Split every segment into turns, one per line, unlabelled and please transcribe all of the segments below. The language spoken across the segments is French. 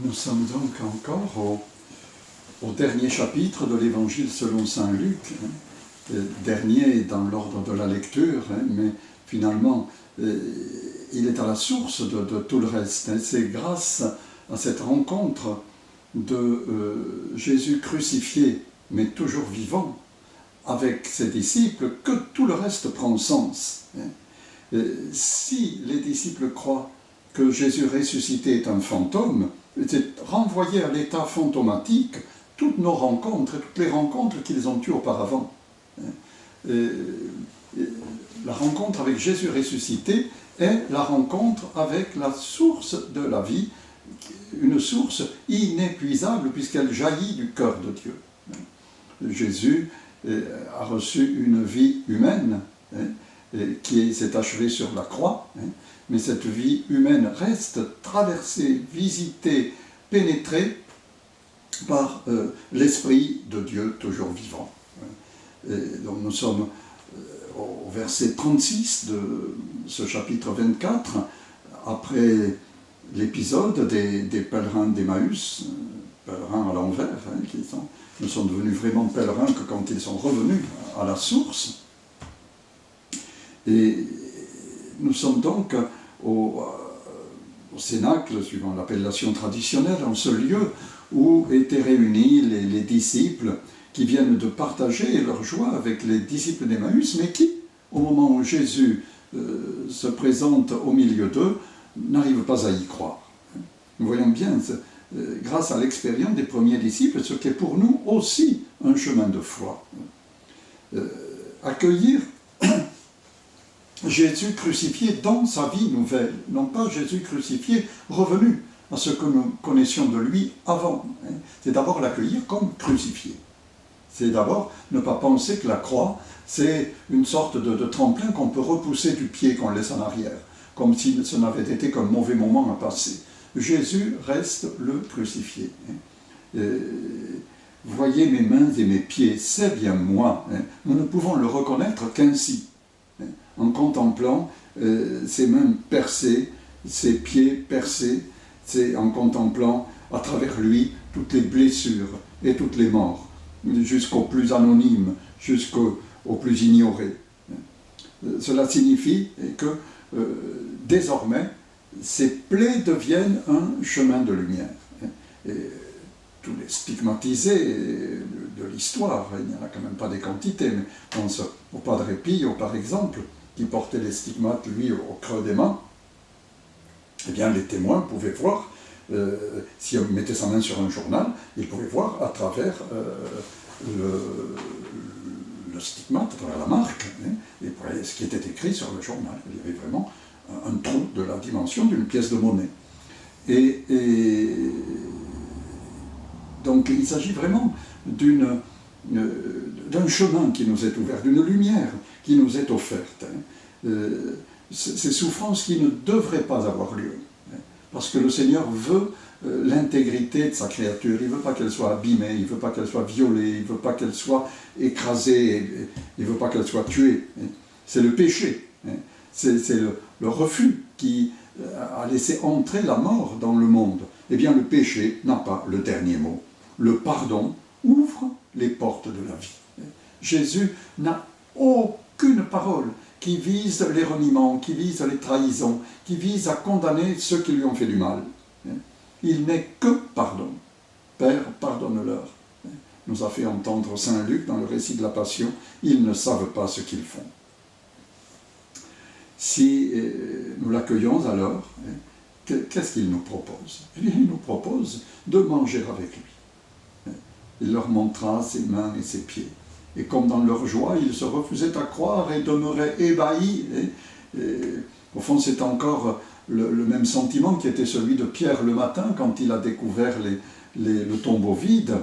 Nous sommes donc encore au dernier chapitre de l'Évangile selon saint Luc, dernier dans l'ordre de la lecture, mais finalement il est à la source de tout le reste. C'est grâce à cette rencontre de Jésus crucifié, mais toujours vivant, avec ses disciples, que tout le reste prend sens. Si les disciples croient que Jésus ressuscité est un fantôme, c'est renvoyer à l'état fantomatique toutes nos rencontres, toutes les rencontres qu'ils ont eues auparavant. La rencontre avec Jésus ressuscité est la rencontre avec la source de la vie, une source inépuisable puisqu'elle jaillit du cœur de Dieu. Jésus a reçu une vie humaine qui s'est achevée sur la croix, mais cette vie humaine reste traversée, visitée, pénétrée par l'Esprit de Dieu toujours vivant. Donc nous sommes au verset 36 de ce chapitre 24, après l'épisode des pèlerins d'Emmaüs, pèlerins à l'envers, qui ne sont devenus vraiment pèlerins que quand ils sont revenus à la source. Et nous sommes donc au Cénacle, suivant l'appellation traditionnelle, en ce lieu où étaient réunis les disciples qui viennent de partager leur joie avec les disciples d'Emmaüs, mais qui, au moment où Jésus se présente au milieu d'eux, n'arrivent pas à y croire. Nous voyons bien, grâce à l'expérience des premiers disciples, ce qui est pour nous aussi un chemin de foi. Accueillir Jésus crucifié dans sa vie nouvelle, non pas Jésus crucifié revenu à ce que nous connaissions de lui avant. C'est d'abord l'accueillir comme crucifié. C'est d'abord ne pas penser que la croix, c'est une sorte de tremplin qu'on peut repousser du pied qu'on laisse en arrière, comme si ce n'avait été qu'un mauvais moment à passer. Jésus reste le crucifié. Voyez mes mains et mes pieds, c'est bien moi. Nous ne pouvons le reconnaître qu'ainsi, en contemplant ses mains percées, ses pieds percés, en contemplant à travers lui toutes les blessures et toutes les morts, jusqu'aux plus anonymes, jusqu'aux plus ignorés. Cela signifie que désormais, ces plaies deviennent un chemin de lumière. Et tous les stigmatisés de l'histoire, il n'y en a quand même pas des quantités, mais pense au Padre Pio par exemple, qui portait les stigmates, lui, au creux des mains, eh bien les témoins pouvaient voir, si on mettait sa main sur un journal, ils pouvaient voir à travers le stigmate, à travers la marque, et ce qui était écrit sur le journal. Il y avait vraiment un trou de la dimension d'une pièce de monnaie. Et donc il s'agit vraiment d'un chemin qui nous est ouvert, d'une lumière qui nous est offerte. Ces souffrances qui ne devraient pas avoir lieu, parce que le Seigneur veut l'intégrité de sa créature, il ne veut pas qu'elle soit abîmée, il ne veut pas qu'elle soit violée, il ne veut pas qu'elle soit écrasée, il ne veut pas qu'elle soit tuée. C'est le péché, c'est le refus qui a laissé entrer la mort dans le monde. Eh bien le péché n'a pas le dernier mot. Le pardon ouvre les portes de la vie. Jésus n'a aucune parole qui vise les reniements, qui vise les trahisons, qui vise à condamner ceux qui lui ont fait du mal. Il n'est que pardon. Père, pardonne-leur. Nous a fait entendre saint Luc dans le récit de la Passion, ils ne savent pas ce qu'ils font. Si nous l'accueillons alors, qu'est-ce qu'il nous propose? Il nous propose de manger avec lui. Il leur montra ses mains et ses pieds. Et comme dans leur joie, ils se refusaient à croire et demeuraient ébahis. Au fond, c'est encore le même sentiment qui était celui de Pierre le matin quand il a découvert le tombeau vide.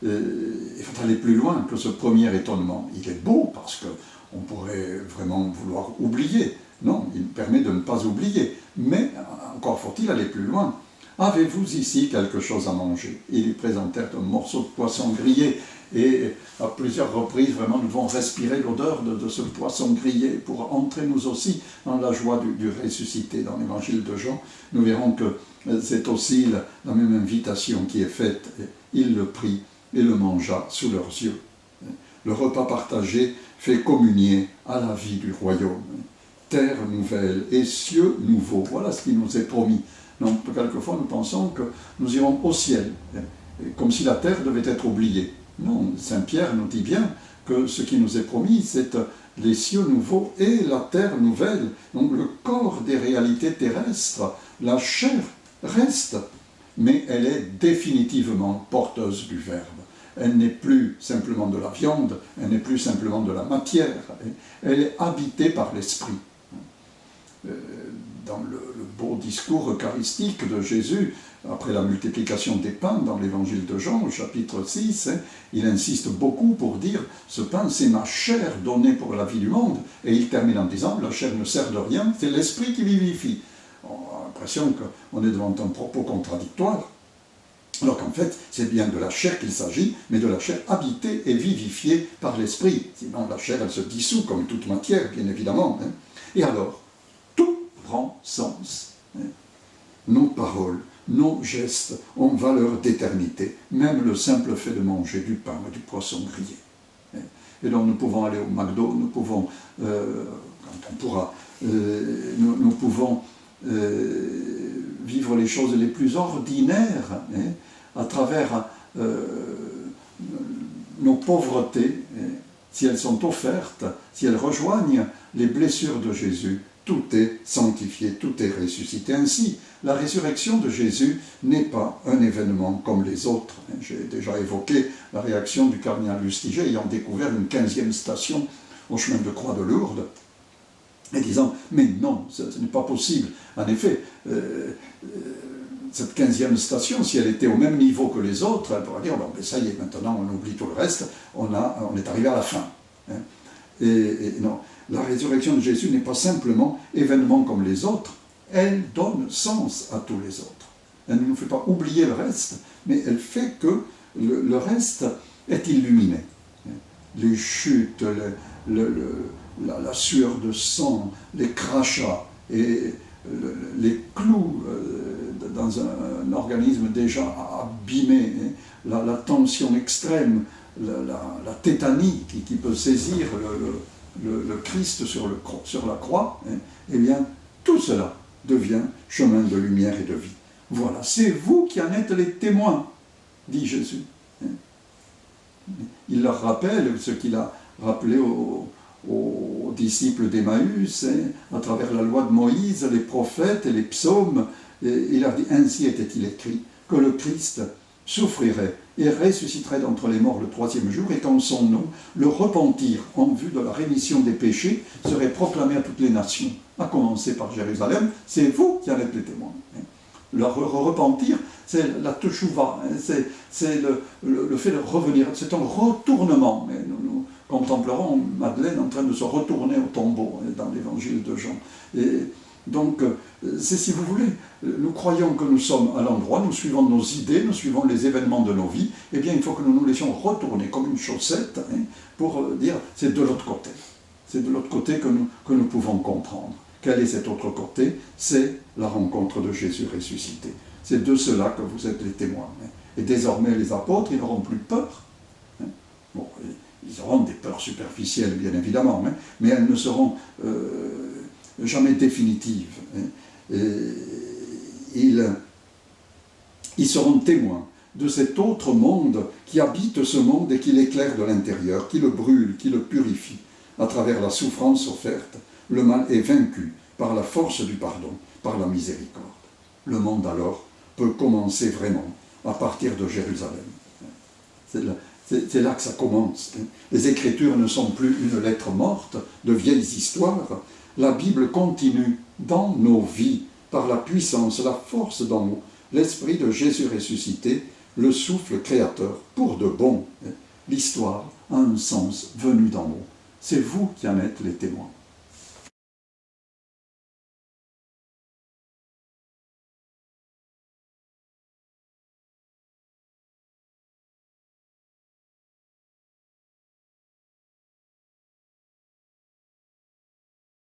Il faut aller plus loin que ce premier étonnement. Il est beau parce qu'on pourrait vraiment vouloir oublier. Non, il permet de ne pas oublier. Mais encore faut-il aller plus loin. Avez-vous ici quelque chose à manger? Ils lui présentèrent un morceau de poisson grillé Et à plusieurs reprises, vraiment, nous devons respirer l'odeur de ce poisson grillé pour entrer nous aussi dans la joie du ressuscité. Dans l'évangile de Jean, nous verrons que c'est aussi la même invitation qui est faite. Il le prit et le mangea sous leurs yeux. Le repas partagé fait communier à la vie du royaume. Terre nouvelle et cieux nouveaux, voilà ce qui nous est promis. Donc, quelquefois, nous pensons que nous irons au ciel, comme si la terre devait être oubliée. Non, Saint Pierre nous dit bien que ce qui nous est promis, c'est les cieux nouveaux et la terre nouvelle. Donc, le corps des réalités terrestres, la chair reste, mais elle est définitivement porteuse du Verbe. Elle n'est plus simplement de la viande, elle n'est plus simplement de la matière, elle est habitée par l'Esprit. Dans le beau discours eucharistique de Jésus, après la multiplication des pains dans l'évangile de Jean, au chapitre 6, il insiste beaucoup pour dire « ce pain, c'est ma chair donnée pour la vie du monde ». Et il termine en disant « la chair ne sert de rien, c'est l'Esprit qui vivifie ». On a l'impression qu'on est devant un propos contradictoire, alors qu'en fait, c'est bien de la chair qu'il s'agit, mais de la chair habitée et vivifiée par l'Esprit. Sinon, la chair, elle se dissout comme toute matière, bien évidemment. Et alors, tout prend sens. Nos paroles, nos gestes ont valeur d'éternité. Même le simple fait de manger du pain et du poisson grillé. Et donc, nous pouvons aller au McDo, nous pouvons, quand on pourra, nous pouvons vivre les choses les plus ordinaires, à travers nos pauvretés, si elles sont offertes, si elles rejoignent les blessures de Jésus, tout est sanctifié, tout est ressuscité. Ainsi, la résurrection de Jésus n'est pas un événement comme les autres. J'ai déjà évoqué la réaction du cardinal Lustiger ayant découvert une 15e station au chemin de croix de Lourdes, et disant « mais non, ce n'est pas possible ». En effet, cette 15e station, si elle était au même niveau que les autres, elle pourrait dire bon, « ça y est, maintenant on oublie tout le reste, on est arrivé à la fin ». Et non, la résurrection de Jésus n'est pas simplement événement comme les autres, elle donne sens à tous les autres. Elle ne nous fait pas oublier le reste, mais elle fait que le reste est illuminé. Les chutes, la sueur de sang, les crachats et les clous dans un organisme déjà abîmé, la tension extrême, la tétanie qui peut saisir le Christ sur la croix, eh bien, tout cela devient chemin de lumière et de vie. Voilà, c'est vous qui en êtes les témoins, dit Jésus. Il leur rappelle ce qu'il a rappelé aux disciples d'Emmaüs, à travers la loi de Moïse, les prophètes et les psaumes. Et il a dit, ainsi était-il écrit, que le Christ souffrirait et ressusciterait d'entre les morts le 3e jour, et qu'en son nom, le repentir en vue de la rémission des péchés serait proclamé à toutes les nations, à commencer par Jérusalem. C'est vous qui en êtes les témoins. Le repentir, c'est la teshuva, c'est le fait de revenir, c'est un retournement. Nous contemplerons Madeleine en train de se retourner au tombeau dans l'évangile de Jean. Et donc, c'est, si vous voulez, nous croyons que nous sommes à l'endroit, nous suivons nos idées, nous suivons les événements de nos vies, eh bien il faut que nous nous laissions retourner comme une chaussette, pour dire, c'est de l'autre côté. C'est de l'autre côté que nous pouvons comprendre. Quel est cet autre côté? C'est la rencontre de Jésus ressuscité. C'est de cela que vous êtes les témoins. Et désormais, les apôtres, ils n'auront plus peur. Bon, ils auront des peurs superficielles, bien évidemment, mais elles ne seront jamais définitives. Ils seront témoins de cet autre monde qui habite ce monde et qui l'éclaire de l'intérieur, qui le brûle, qui le purifie. À travers la souffrance offerte, le mal est vaincu par la force du pardon, par la miséricorde. Le monde alors peut commencer vraiment à partir de Jérusalem. C'est là que ça commence. Les Écritures ne sont plus une lettre morte de vieilles histoires. La Bible continue dans nos vies, par la puissance, la force d'en nous, l'Esprit de Jésus ressuscité, le souffle créateur, pour de bon. L'histoire a un sens venu d'en haut. C'est vous qui en êtes les témoins.